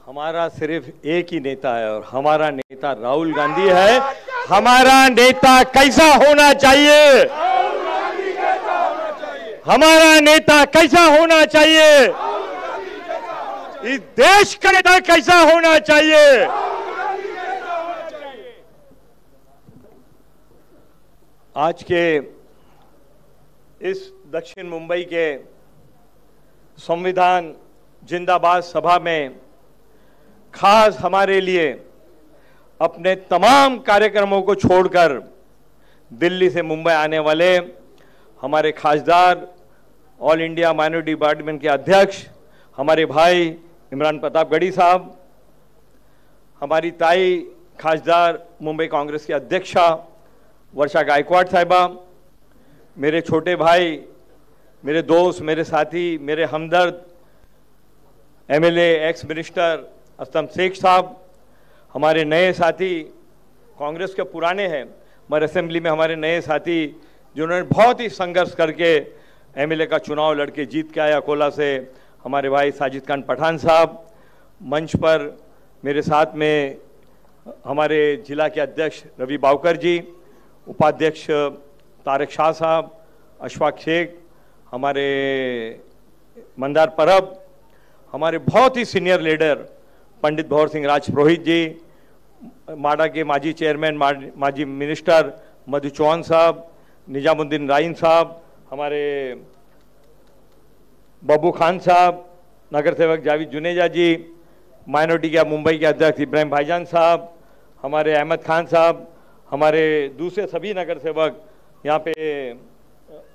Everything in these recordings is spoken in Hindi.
हमारा सिर्फ एक ही नेता है और हमारा नेता राहुल गांधी है। हमारा नेता कैसा होना चाहिए? हमारा नेता कैसा होना चाहिए? इस देश का नेता कैसा होना चाहिए? आज के इस दक्षिण मुंबई के संविधान जिंदाबाद सभा में खास हमारे लिए अपने तमाम कार्यक्रमों को छोड़कर दिल्ली से मुंबई आने वाले हमारे खासदार ऑल इंडिया माइनॉरिटी डिपार्टमेंट के अध्यक्ष हमारे भाई इमरान प्रतापगढ़ी साहब, हमारी ताई खासदार मुंबई कांग्रेस की अध्यक्षा वर्षा गायकवाड़ साहिबा, मेरे छोटे भाई, मेरे दोस्त, मेरे साथी, मेरे हमदर्द MLA ex minister Aslam Shaikh साहब, हमारे नए साथी कांग्रेस के पुराने हैं मगर असेंबली में हमारे नए साथी जिन्होंने बहुत ही संघर्ष करके एमएलए का चुनाव लड़के जीत के आए अकोला से, हमारे भाई साजिद खान पठान साहब, मंच पर मेरे साथ में हमारे जिला के अध्यक्ष रवि बावकर जी, उपाध्यक्ष तारक शाह साहब, अशफाक शेख, हमारे मंदार परब, हमारे बहुत ही सीनियर लीडर पंडित भंवर सिंह राजपुरोहित जी, माडा के माजी चेयरमैन माजी मिनिस्टर मधु चौहान साहब, निजामुद्दीन राइन साहब, हमारे बब्बू खान साहब, नगर सेवक जावेद जुनेजा जी, माइनॉरिटी के मुंबई के अध्यक्ष इब्राहिम भाईजान साहब, हमारे अहमद खान साहब, हमारे दूसरे सभी नगर सेवक यहाँ पे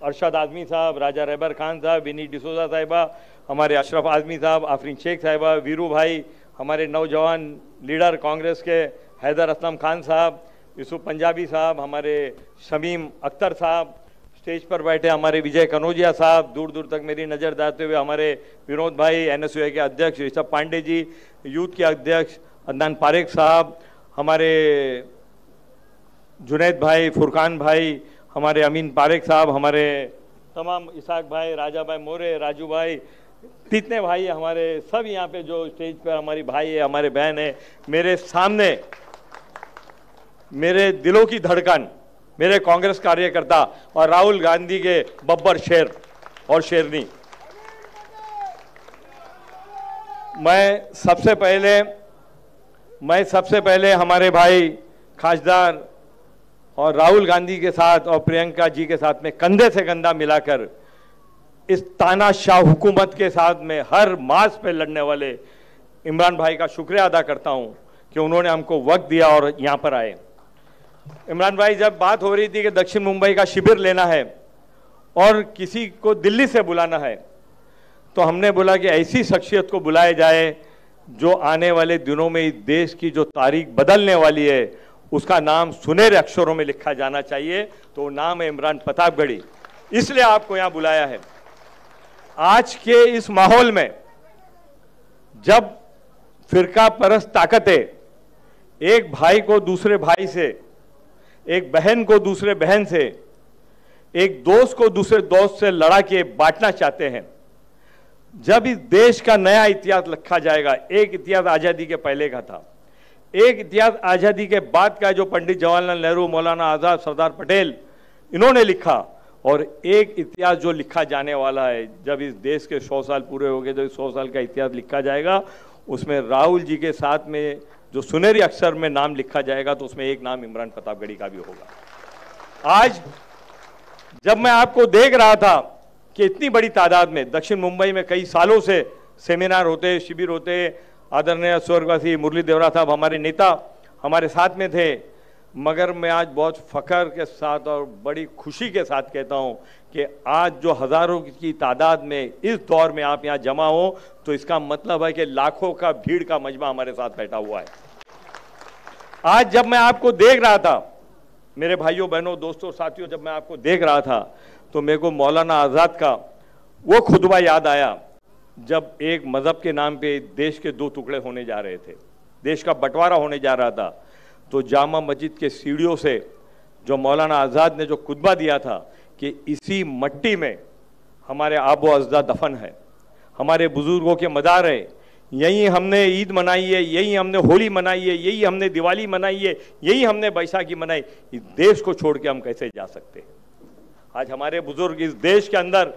अरशद आजमी साहब, राजा रहबर खान साहब, विनी डिसोजा साहिबा, हमारे अशरफ आजमी साहब, आफरीन शेख साहिबा, वीरू भाई, हमारे नौजवान लीडर कांग्रेस के हैदर असलम खान साहब, यूसुफ पंजाबी साहब, हमारे शमीम अख्तर साहब, स्टेज पर बैठे हमारे विजय कनौजिया साहब, दूर दूर तक मेरी नज़र डालते हुए हमारे विनोद भाई, एनएसयूआई के अध्यक्ष ऋषभ पांडे जी, यूथ के अध्यक्ष अदनान पारेख साहब, हमारे जुनैद भाई, फुरकान भाई, हमारे अमीन पारेख साहब, हमारे तमाम इसाक भाई, राजा भाई मोरे, राजू भाई, जितने भाई हमारे सब यहाँ पे जो स्टेज पर हमारी भाई है, हमारे बहन है, मेरे सामने मेरे दिलों की धड़कन, मेरे कांग्रेस कार्यकर्ता और राहुल गांधी के बब्बर शेर और शेरनी। मैं सबसे पहले हमारे भाई खासदार और राहुल गांधी के साथ और प्रियंका जी के साथ में कंधे से कंधा मिलाकर इस तानाशाह हुकूमत के साथ में हर मार्च पे लड़ने वाले इमरान भाई का शुक्रिया अदा करता हूं कि उन्होंने हमको वक्त दिया और यहां पर आए। इमरान भाई, जब बात हो रही थी कि दक्षिण मुंबई का शिविर लेना है और किसी को दिल्ली से बुलाना है, तो हमने बोला कि ऐसी शख्सियत को बुलाया जाए जो आने वाले दिनों में इस देश की जो तारीख बदलने वाली है उसका नाम सुनहरे अक्षरों में लिखा जाना चाहिए, तो वो नाम है इमरान प्रतापगढ़ी। इसलिए आपको यहां बुलाया है। आज के इस माहौल में जब फिरका परस्त ताकतें एक भाई को दूसरे भाई से, एक बहन को दूसरे बहन से, एक दोस्त को दूसरे दोस्त से लड़ा के बांटना चाहते हैं, जब इस देश का नया इतिहास लिखा जाएगा, एक इतिहास आजादी के पहले का था, एक इतिहास आजादी के बाद का जो पंडित जवाहरलाल नेहरू, मौलाना आजाद, सरदार पटेल इन्होंने लिखा, और एक इतिहास जो लिखा जाने वाला है जब इस देश के 100 साल पूरे हो गए, जब 100 साल का इतिहास लिखा जाएगा, उसमें राहुल जी के साथ में जो सुनहरी अक्षर में नाम लिखा जाएगा तो उसमें एक नाम इमरान प्रतापगढ़ी का भी होगा। आज जब मैं आपको देख रहा था कि इतनी बड़ी तादाद में दक्षिण मुंबई में कई सालों से सेमिनार होते, शिविर होते, आदरणीय स्वर्गवासी मुरली देवरा साहब हमारे नेता हमारे साथ में थे, मगर मैं आज बहुत फख्र के साथ और बड़ी खुशी के साथ कहता हूं कि आज जो हजारों की तादाद में इस दौर में आप यहां जमा हो, तो इसका मतलब है कि लाखों का भीड़ का मजमा हमारे साथ बैठा हुआ है। आज जब मैं आपको देख रहा था, मेरे भाइयों बहनों दोस्तों साथियों, जब मैं आपको देख रहा था तो मेरे को मौलाना आज़ाद का वो खुतबा याद आया जब एक मजहब के नाम पे देश के 2 टुकड़े होने जा रहे थे, देश का बंटवारा होने जा रहा था, तो जामा मस्जिद के सीढ़ियों से जो मौलाना आज़ाद ने जो खुतबा दिया था कि इसी मट्टी में हमारे आबो अज़दा दफन है, हमारे बुजुर्गों के मदार है, यही हमने ईद मनाई है, यही हमने होली मनाई है, यही हमने दिवाली मनाई है, यही हमने बैसाखी मनाई। इस देश को छोड़ के हम कैसे जा सकते हैं? आज हमारे बुजुर्ग इस देश के अंदर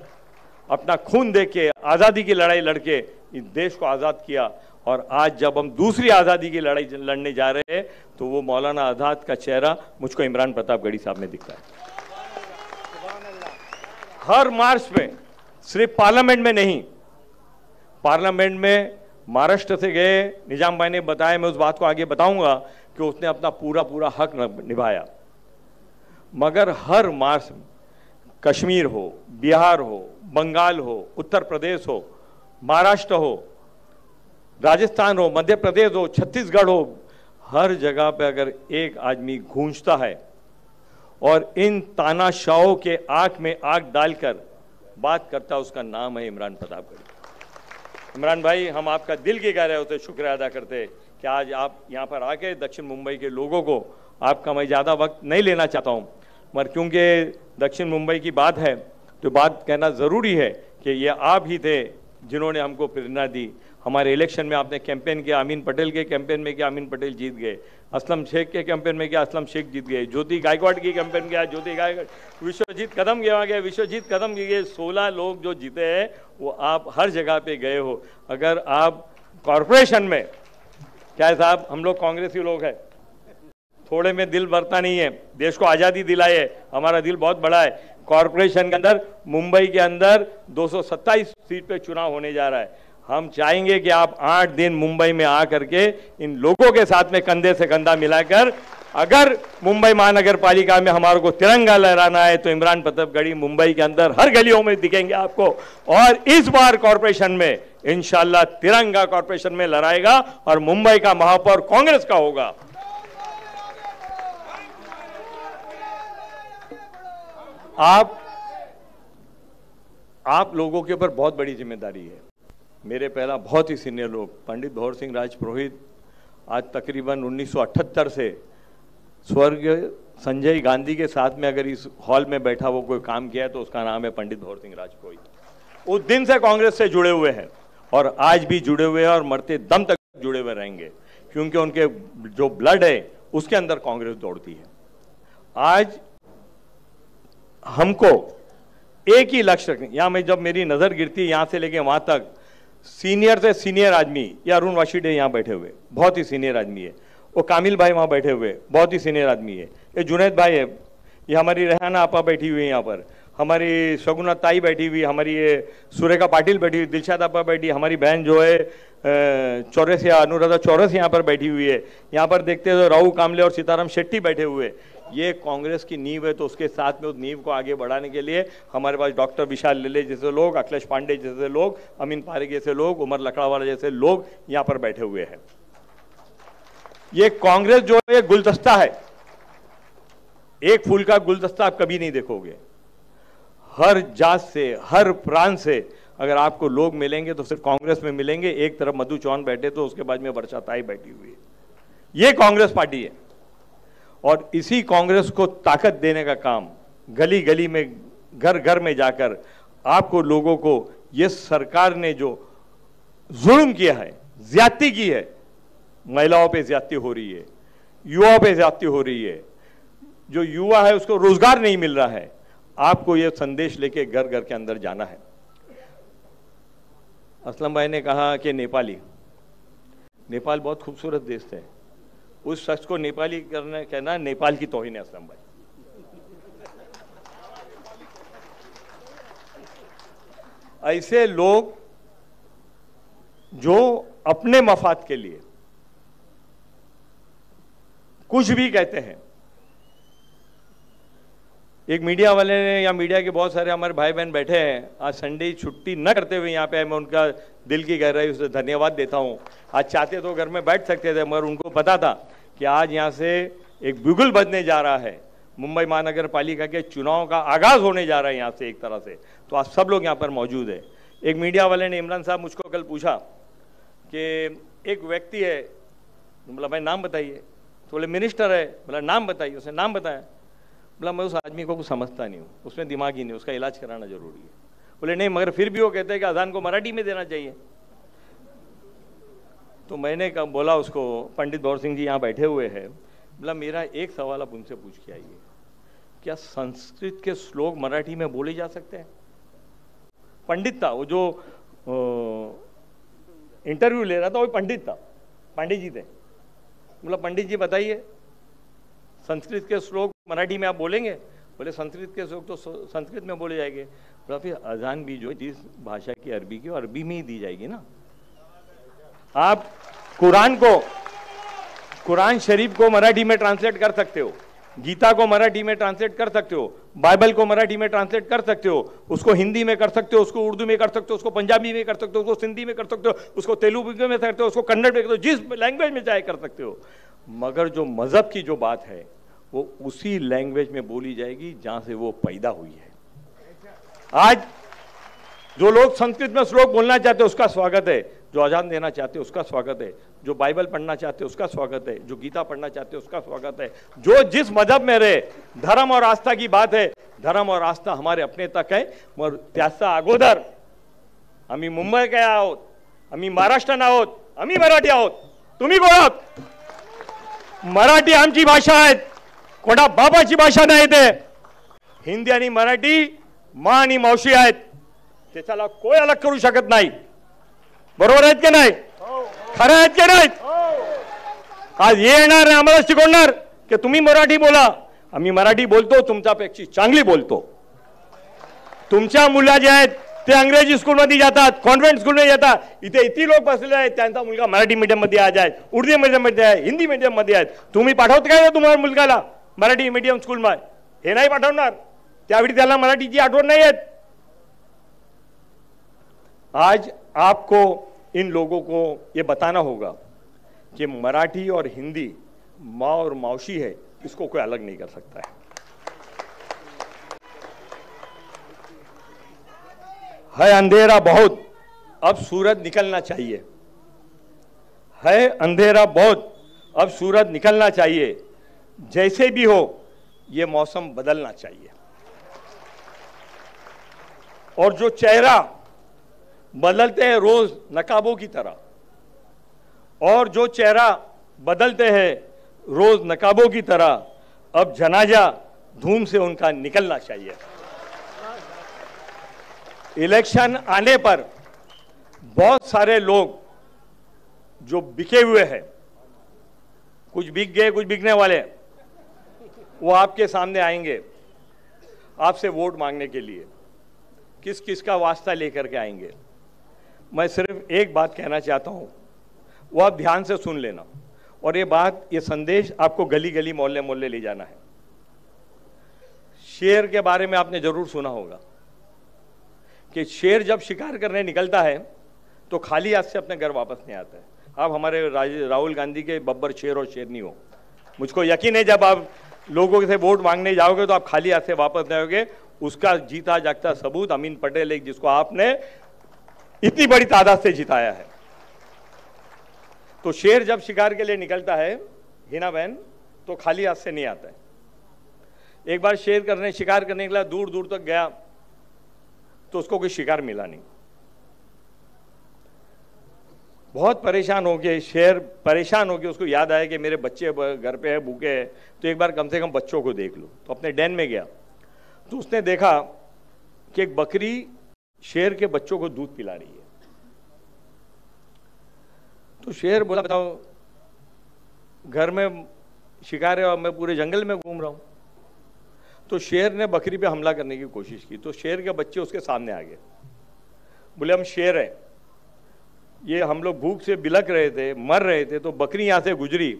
अपना खून दे के आज़ादी की लड़ाई लड़के इस देश को आज़ाद किया, और आज जब हम दूसरी आज़ादी की लड़ाई लड़ने जा रहे हैं तो वो मौलाना आज़ाद का चेहरा मुझको इमरान प्रतापगढ़ी साहब में दिखता है। हर मार्च में, सिर्फ पार्लियामेंट में नहीं, पार्लियामेंट में महाराष्ट्र से गए निजाम भाई ने बताया, मैं उस बात को आगे बताऊंगा कि उसने अपना पूरा हक निभाया, मगर हर मार्च में कश्मीर हो, बिहार हो, बंगाल हो, उत्तर प्रदेश हो, महाराष्ट्र हो, राजस्थान हो, मध्य प्रदेश हो, छत्तीसगढ़ हो, हर जगह पे अगर एक आदमी गूंजता है और इन तानाशाहों के आंख में आंख डालकर बात करता है, उसका नाम है इमरान प्रतापगढ़ी। इमरान भाई, हम आपका दिल की गहराइयों से शुक्रिया अदा करते हैं कि आज आप यहाँ पर आके दक्षिण मुंबई के लोगों को, आपका मैं ज़्यादा वक्त नहीं लेना चाहता हूँ, मगर क्योंकि दक्षिण मुंबई की बात है तो बात कहना ज़रूरी है कि ये आप ही थे जिन्होंने हमको प्रेरणा दी। हमारे इलेक्शन में आपने कैंपेन किया, अमीन पटेल के कैंपेन में किया, अमीन पटेल जीत गए, असलम शेख के कैंपेन में किया, असलम शेख जीत गए, ज्योति गायकवाड़ की कैंपेन किया, ज्योति गायकवाड़, विश्वजीत कदम गया, विश्वजीत कदम गए। 16 लोग जो जीते हैं वो आप हर जगह पे गए हो। अगर आप कॉरपोरेशन में, क्या है साहब, हम लोग कांग्रेसी लोग हैं, थोड़े में दिल भरता नहीं है, देश को आज़ादी दिलाई है, हमारा दिल बहुत बड़ा है। कॉरपोरेशन के अंदर, मुंबई के अंदर 227 सीट पे चुनाव होने जा रहा है। हम चाहेंगे कि आप 8 दिन मुंबई में आ करके इन लोगों के साथ में कंधे से कंधा मिलाकर, अगर मुंबई महानगर पालिका में हमारे को तिरंगा लहराना है तो इमरान प्रतापगढ़ी मुंबई के अंदर हर गलियों में दिखेंगे आपको। और इस बार कॉरपोरेशन में इंशाल्लाह तिरंगा कॉरपोरेशन में लहराएगा और मुंबई का महापौर कांग्रेस का होगा। आप लोगों के ऊपर बहुत बड़ी जिम्मेदारी है। मेरे पहला बहुत ही सीनियर लोग, पंडित भंवर सिंह राजपुरोहित आज तकरीबन 1978 से स्वर्गीय संजय गांधी के साथ में अगर इस हॉल में बैठा वो कोई काम किया है तो उसका नाम है पंडित भंवर सिंह राजपुरोहित। उस दिन से कांग्रेस से जुड़े हुए हैं और आज भी जुड़े हुए हैं और मरते दम तक जुड़े हुए रहेंगे, क्योंकि उनके जो ब्लड है उसके अंदर कांग्रेस दौड़ती है। आज हमको एक ही लक्ष्य रखें। यहाँ मैं जब मेरी नजर गिरती है यहाँ से लेके वहां तक, सीनियर से सीनियर आदमी, ये अरुण वाशिडे यहाँ बैठे हुए बहुत ही सीनियर आदमी है, वो कामिल भाई वहाँ बैठे हुए बहुत ही सीनियर आदमी है, ये जुनैद भाई है, ये हमारी रेहाना आपा बैठी हुई है यहाँ पर, हमारी शगुना ताई बैठी हुई, हमारी ये सुरेखा पाटिल बैठी हुई, दिलशाद आपा बैठी, हमारी बहन जो है चौरसिया अनुराधा चौरस यहाँ पर बैठी हुई है। यहाँ पर देखते हो राहु कामले और सीताराम शेट्टी बैठे हुए। ये कांग्रेस की नींव है, तो उसके साथ में उस नींव को आगे बढ़ाने के लिए हमारे पास डॉक्टर विशाल लेले जैसे लोग, अखिलेश पांडे जैसे लोग, अमीन पारेख जैसे लोग, उमर लकड़ावाला जैसे लोग यहाँ पर बैठे हुए हैं। ये कांग्रेस जो है गुलदस्ता है, एक फूल का गुलदस्ता आप कभी नहीं देखोगे। हर जात से, हर प्रांत से अगर आपको लोग मिलेंगे तो सिर्फ कांग्रेस में मिलेंगे। एक तरफ मधु चौहान बैठे तो उसके बाद में वर्षा ताई बैठी हुई है। ये कांग्रेस पार्टी है और इसी कांग्रेस को ताकत देने का काम गली गली में, घर घर में जाकर आपको लोगों को, ये सरकार ने जो जुल्म किया है, ज्यादती की है, महिलाओं पे ज्यादती हो रही है, युवाओं पे ज्यादती हो रही है, जो युवा है उसको रोजगार नहीं मिल रहा है, आपको ये संदेश लेके घर घर के अंदर जाना है। असलम भाई ने कहा कि नेपाल बहुत खूबसूरत देश है, उस शख्स को नेपाली करने कहना नेपाल की तौहीन है। असलम भाई, ऐसे लोग जो अपने मफाद के लिए कुछ भी कहते हैं। एक मीडिया वाले ने, या मीडिया के बहुत सारे हमारे भाई बहन बैठे हैं, आज संडे छुट्टी न करते हुए यहाँ पे, मैं उनका दिल की गहराई से धन्यवाद देता हूँ। आज चाहते तो घर में बैठ सकते थे, मगर उनको पता था कि आज यहाँ से एक बिगुल बजने जा रहा है, मुंबई महानगर पालिका के चुनाव का आगाज होने जा रहा है यहाँ से एक तरह से, तो आज सब लोग यहाँ पर मौजूद है। एक मीडिया वाले ने, इमरान साहब, मुझको कल पूछा कि एक व्यक्ति है, बोला भाई नाम बताइए, तो बोले मिनिस्टर है, बोला नाम बताइए, उसने नाम बताया, बोला मैं उस आदमी को कुछ समझता नहीं हूँ, उसमें दिमाग ही नहीं, उसका इलाज कराना जरूरी है। बोले नहीं, मगर फिर भी वो कहते हैं कि अजान को मराठी में देना चाहिए। तो मैंने कहा बोला उसको, पंडित भौर सिंह जी यहाँ बैठे हुए हैं, बोला मेरा एक सवाल आप उनसे पूछ के आइए, क्या संस्कृत के श्लोक मराठी में बोले जा सकते हैं? पंडित था वो, जो इंटरव्यू ले रहा था वो पंडित था, पंडित जी थे। बोला पंडित जी बताइए संस्कृत के श्लोक मराठी में आप बोलेंगे? बोले संस्कृत के श्लोक तो संस्कृत में बोले जाएंगे। बोला फिर अजान भी जो जिस भाषा की अरबी की, अरबी में ही दी जाएगी ना। आप कुरान शरीफ को मराठी में ट्रांसलेट कर सकते हो, गीता को मराठी में ट्रांसलेट कर सकते हो, बाइबल को मराठी में ट्रांसलेट कर सकते हो, उसको हिंदी में कर सकते हो, उसको उर्दू में कर सकते हो, उसको पंजाबी में कर सकते हो, उसको सिंधी में कर सकते हो, उसको तेलुगु में कर सकते हो, उसको कन्नड़ में कर सकते हो, जिस लैंग्वेज में चाहे कर सकते हो। मगर जो मजहब की जो बात है वो उसी लैंग्वेज में बोली जाएगी जहां से वो पैदा हुई है। आज जो लोग संस्कृत में श्लोक बोलना चाहते हैं उसका स्वागत है, जो अजान देना चाहते हैं उसका स्वागत है, जो बाइबल पढ़ना चाहते हैं उसका स्वागत है, जो गीता पढ़ना चाहते हैं उसका स्वागत है। जो जिस मजहब में रहे, धर्म और आस्था की बात है, धर्म और आस्था हमारे अपने तक है। मग त्याचा अगोदर आम्ही मुंबईकर आहोत, आम्ही महाराष्ट्र आहोत, आम्ही मराठी आहोत, तुम्ही कोण आहात? मराठी आमची भाषा आहे, कोणा बाबाची भाषा नाही ते। हिंदी आणि मराठी माँ आणि मावशी आहेत, त्याला कोई अलग करू शकत नाही। बरोबर आहेत की नाही? खरं आहेत की नाही? आज येणार आम्हाला शिकवणार की तुम्ही मराठी बोला, आम्ही मराठी बोलतो, तुमच्यापेक्षा चांगली बोलतो। तुमच्या मुलं जे आहेत ते अंग्रेजी स्कूलमध्ये जातात, कॉन्व्हेंट स्कूलमध्ये जातात, इथे इतकी लोक बसलेले आहेत, त्यांचा मुलगा मराठी मीडियम मध्ये आज आहे, उर्दू मीडियम मध्ये आहे, हिंदी मीडियम मध्ये आहे। तुम्ही पाठवत काय तुम्हाला मुलगाला मराठी मीडियम स्कूल मध्ये? हे नाही पाठवणार, त्यावेळी त्याला मराठीची आठवण नाही येत। आज आपको इन लोगों को ये बताना होगा कि मराठी और हिंदी माँ और मौसी है, इसको कोई अलग नहीं कर सकता है अंधेरा बहुत, अब सूरज निकलना चाहिए। है अंधेरा बहुत, अब सूरज निकलना चाहिए। जैसे भी हो ये मौसम बदलना चाहिए। और जो चेहरा बदलते हैं रोज नकाबों की तरह, और जो चेहरा बदलते हैं रोज नकाबों की तरह, अब जनाजा धूम से उनका निकलना चाहिए। इलेक्शन आने पर बहुत सारे लोग जो बिके हुए हैं, कुछ बिक गए, कुछ बिकने वाले, वो आपके सामने आएंगे आपसे वोट मांगने के लिए। किस किस का वास्ता लेकर के आएंगे। मैं सिर्फ एक बात कहना चाहता हूं, वो आप ध्यान से सुन लेना, और ये संदेश आपको गली गली मोहल्ले मोहल्ले ले जाना है। शेर के बारे में आपने जरूर सुना होगा कि शेर जब शिकार करने निकलता है तो खाली हाथ से अपने घर वापस नहीं आता है। आप हमारे राहुल गांधी के बब्बर शेर और शेरनी हो, मुझको यकीन है जब आप लोगों से वोट मांगने जाओगे तो आप खाली हाथ से वापस नहीं आओगे। उसका जीता जागता सबूत अमीन पटेल है, जिसको आपने इतनी बड़ी तादाद से जिताया है। तो शेर जब शिकार के लिए निकलता है हिना बहन, तो खाली हाथ से नहीं आता है। एक बार शेर शिकार करने के लिए दूर दूर तक गया तो उसको कोई शिकार मिला नहीं। बहुत परेशान हो गए, शेर परेशान हो गया, उसको याद आया कि मेरे बच्चे घर पे है, भूखे हैं, तो एक बार कम से कम बच्चों को देख लो। तो अपने डेन में गया तो उसने देखा कि एक बकरी शेर के बच्चों को दूध पिला रही है। तो शेर बोला बताओ घर में शिकार है और मैं पूरे जंगल में घूम रहा हूं। तो शेर ने बकरी पे हमला करने की कोशिश की, तो शेर के बच्चे उसके सामने आ गए। बोले हम शेर हैं, ये हम लोग भूख से बिलक रहे थे, मर रहे थे, तो बकरी यहां से गुजरी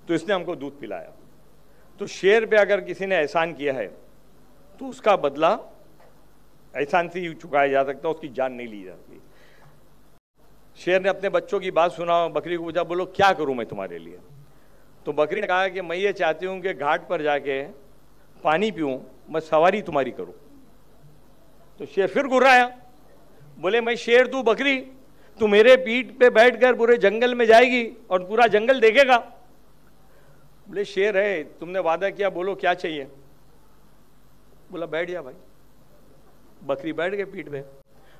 तो इसने हमको दूध पिलाया। तो शेर पे अगर किसी ने एहसान किया है तो उसका बदला एहसान से ही चुकाया जा सकता है, उसकी जान नहीं ली जाती। शेर ने अपने बच्चों की बात सुना, बकरी को पूछा बोलो क्या करूं मैं तुम्हारे लिए? तो बकरी ने कहा कि मैं ये चाहती हूं कि घाट पर जाके पानी पीऊं, मैं सवारी तुम्हारी करूं। तो शेर फिर गुर्राया, बोले मैं शेर तू बकरी, तू मेरे पीठ पे बैठकर पूरे जंगल में जाएगी और पूरा जंगल देखेगा। बोले शेर है, तुमने वादा किया, बोलो क्या चाहिए? बोला बैठ जा भाई। बकरी बैठ गए पीठ पे,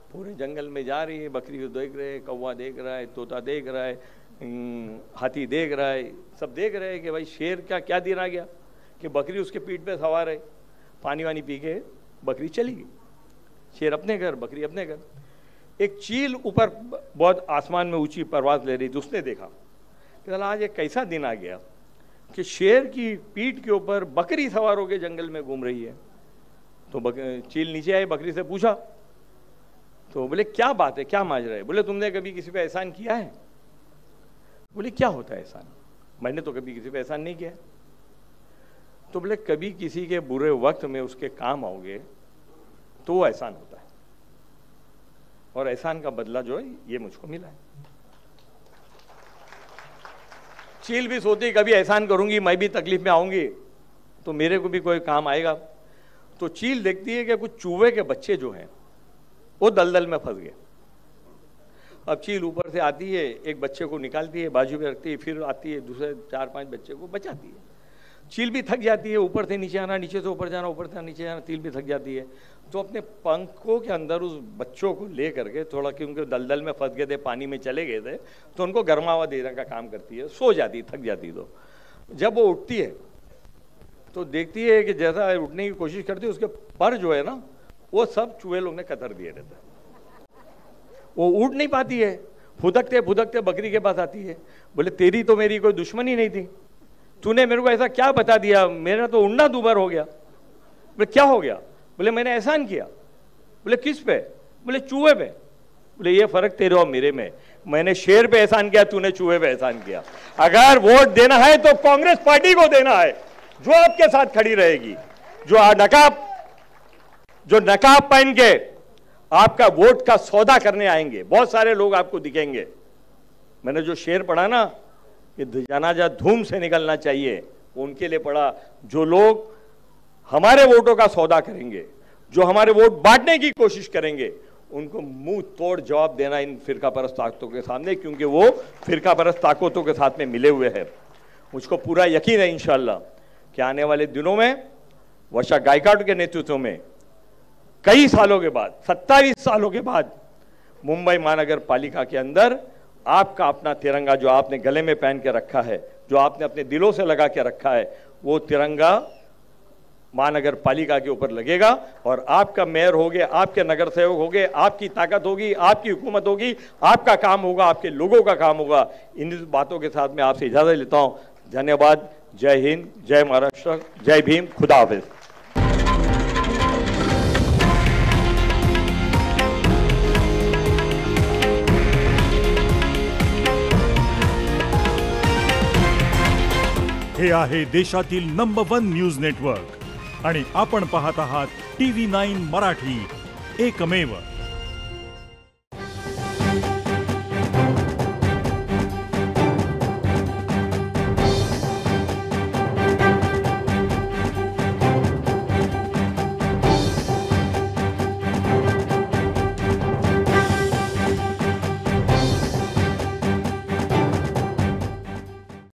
पूरे जंगल में जा रही है, बकरी को देख रहे, कौवा देख रहा है, तोता देख रहा है, हाथी देख रहा है, सब देख रहे हैं कि भाई शेर का क्या दिन आ गया कि बकरी उसके पीठ पे सवार है, पानी वानी पी के बकरी चली गई, शेर अपने घर, बकरी अपने घर। एक चील ऊपर बहुत आसमान में ऊंची परवाज ले रही थी, उसने देखा कि चला आज एक कैसा दिन आ गया कि शेर की पीठ के ऊपर बकरी सवार होकर जंगल में घूम रही है। तो चील नीचे आए, बकरी से पूछा, तो बोले क्या बात है, क्या माजरा है? बोले तुमने कभी किसी पे एहसान किया है? बोले क्या होता है एहसान? मैंने तो कभी किसी पे एहसान नहीं किया। तो बोले कभी किसी के बुरे वक्त में उसके काम आओगे तो वो एहसान होता है, और एहसान का बदला जो है ये मुझको मिला है। चील भी सोती कभी एहसान करूंगी, मैं भी तकलीफ में आऊंगी तो मेरे को भी कोई काम आएगा। तो चील देखती है कि कुछ चूहे के बच्चे जो हैं वो दलदल में फंस गए। अब चील ऊपर से आती है, एक बच्चे को निकालती है, बाजू में रखती है, फिर आती है दूसरे 4-5 बच्चे को बचाती है। चील भी थक जाती है, ऊपर से नीचे आना, नीचे से ऊपर जाना, ऊपर से नीचे जाना, चील भी थक जाती है। तो अपने पंखों के अंदर उस बच्चों को ले करके, थोड़ा क्योंकि दलदल में फंस गए थे, पानी में चले गए थे, तो उनको गर्मावा देने का काम करती है। सो जाती, थक जाती। तो जब वो उठती है तो देखती है कि जैसा उठने की कोशिश करती है, उसके पर जो है ना वो सब चूहे लोग ने कतर दिए रहते हैं, वो उठ नहीं पाती है। फुदकते फुदकते बकरी के पास आती है, बोले तेरी तो मेरी कोई दुश्मनी नहीं थी, तूने मेरे को ऐसा क्या बता दिया, मेरा तो उड़ना दूबर हो गया। बोले क्या हो गया? बोले मैंने एहसान किया। बोले किस पे? बोले चूहे पे। बोले ये फर्क तेरे और मेरे में, मैंने शेर पे एहसान किया, तूने चूहे पे एहसान किया। अगर वोट देना है तो कांग्रेस पार्टी को देना है, जो आपके साथ खड़ी रहेगी, जो नकाब पहन के आपका वोट का सौदा करने आएंगे। बहुत सारे लोग आपको दिखेंगे। मैंने जो शेर पढ़ा ना, ये जनाजा धूम से निकलना चाहिए, उनके लिए पढ़ा। जो लोग हमारे वोटों का सौदा करेंगे, जो हमारे वोट बांटने की कोशिश करेंगे, उनको मुंह तोड़ जवाब देना इन फिरका परस्त ताकतों के सामने, क्योंकि वो फिरका परस्त ताकतों के साथ में मिले हुए हैं। मुझको पूरा यकीन है इंशाल्लाह कि आने वाले दिनों में वर्षा गायकवाड के नेतृत्व में कई सालों के बाद, 27 सालों के बाद, मुंबई महानगर पालिका के अंदर आपका अपना तिरंगा जो आपने गले में पहन के रखा है, जो आपने अपने दिलों से लगा के रखा है, वो तिरंगा महानगर पालिका के ऊपर लगेगा। और आपका मेयर होगे, आपके नगर सेवक होगे, आपकी ताकत होगी, आपकी हुकूमत होगी, आपका काम होगा, आपके लोगों का काम होगा। इन बातों के साथ मैं आपसे इजाजत लेता हूं। धन्यवाद। जय हिंद, जय महाराष्ट्र, जय भीम, खुदा हाफिज। हे आहे देशातील नंबर 1 न्यूज नेटवर्क आणि आपण पाहत आहात TV9 मराठी, एकमेव।